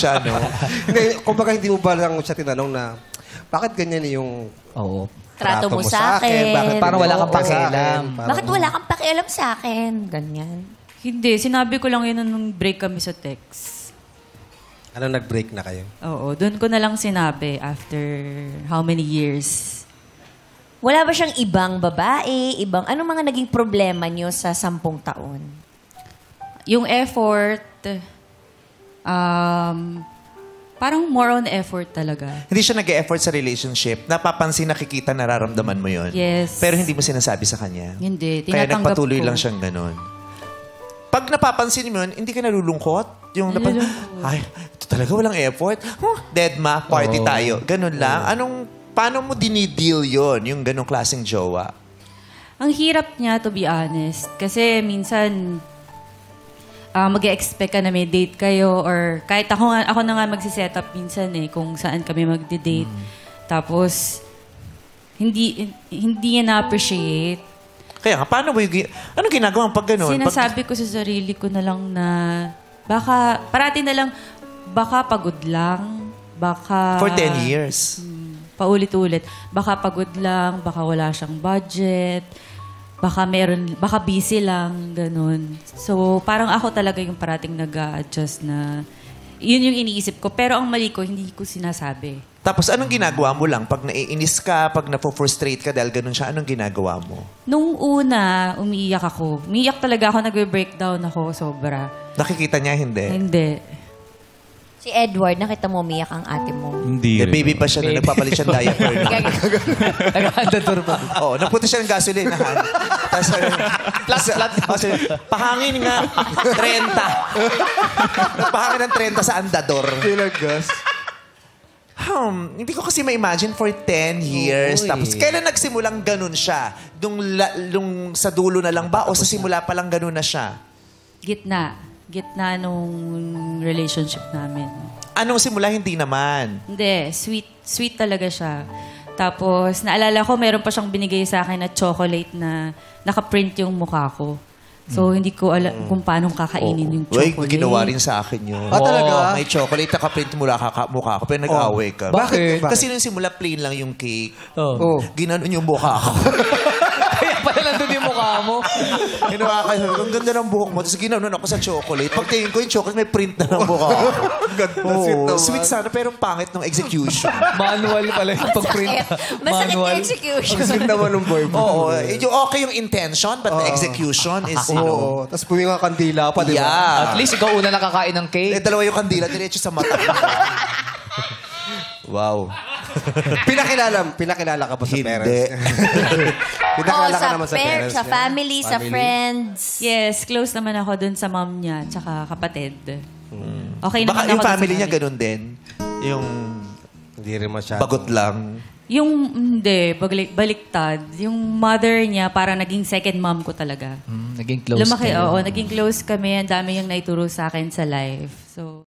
siya, no? Hindi, kumbaga hindi mo ba lang siya tinanong na, bakit ganyan yung Trato mo sa akin? Bakit Parang wala kang sa akin? pakialam. Bakit wala kang pakialam sa akin? Ganyan. Hindi, sinabi ko lang yun nung break kami sa text. Ano, nag-break na kayo? Oo, doon ko na lang sinabi after how many years. Wala ba siyang ibang babae? Anong mga naging problema niyo sa 10 taon? Yung effort, parang more on effort talaga. Hindi siya nag-e-effort sa relationship. Napapansin, nakikita, nararamdaman mo yun. Yes. Pero hindi mo sinasabi sa kanya. Hindi, Kaya tinatanggap nagpatuloy ko. lang siyang ganun. Pag napapansin mo yun, hindi ka nalulungkot? Yung ay, ito talaga walang effort. Deadma, party tayo. Ganun lang. Paano mo dinideal yon yung ganung klaseng jowa? Ang hirap niya, to be honest. Kasi minsan, mag-expect ka na may date kayo or kahit ako na nga magsiset up minsan kung saan kami magde-date. Tapos, hindi niya na-appreciate. Kaya nga, paano mo anong ginagawa pag gano'n? Sinasabi ko sa sarili ko na lang na parati na lang, baka pagod lang, baka... For 10 years. Paulit-ulit. Baka pagod lang, baka wala siyang budget, baka busy lang, ganun. So, parang ako talaga yung parating nag-a-adjust na yun yung iniisip ko. Pero ang mali ko, hindi ko sinasabi. Tapos, anong ginagawa mo lang? Pag naiinis ka, pag napofrustrate ka dahil ganun siya, anong ginagawa mo? Nung una, umiiyak ako. Umiiyak talaga ako, nag-breakdown ako, sobra. Nakikita niya, hindi? Hindi. Si Edward, nakita mo umiyak ang ate mo. Hindi Baby pa siya na nagpapalit siya ng diaper. Nag-undertour pa. Oo, nagpunta siya ng gasolinahan. Tapos, flat. Pahangin nga, 30. Nagpahangin ng 30 sa andador. Pinagas. Hindi ko kasi ma-imagine for 10 years. Tapos, kailan nagsimulang ganun siya? Dung sa dulo na lang ba? O sa simula pa lang ganun na siya? Gitna nung relationship namin. Anong simula? Hindi naman. Hindi, sweet talaga siya. Tapos, naalala ko, meron pa siyang binigay sa akin na chocolate na nakaprint yung mukha ko. So, hindi ko alam kung paano kakainin yung chocolate. Uy, ginawa rin sa akin yun. Talaga? May chocolate, nakaprint mula mukha ko, pero nag-away ka. Bakit? Kasi nung simula, plain lang yung cake. Ginanon yung mukha ko. Kaya pala nandun yung mukha mo. Ginawa ka, ang ganda ng buhok mo. Tapos ginanon ako sa chocolate. Pagtingin ko yung chocolate, may print na ng mukha ko. Ganda, Sweet sana, pero pangit ng execution. Manual pala yung pag-print. Masakit yung execution. Sweet naman ng boy mo. Oo. Okay yung intention, but the execution is, Oo. Tapos puminga kandila pa, di ba? yeah. At least ikaw una nakakain ng cake. Dalawa yung kandila, diretso sa mata. Wow. Pinakilala ka ba sa Hindi. parents? Pinakilala ka naman sa parents sa niya? family, sa friends. Yes, close naman ako dun sa mom niya tsaka kapatid. Okay Baka naman yung ako dun family sa niya ganun din. Yung Hindi rin masyado. bagot lang. Hindi, baliktad. Yung mother niya parang naging second mom ko talaga. Naging close Lumaki, kayo. naging close kami. Ang dami yung naituro sa akin sa life. So,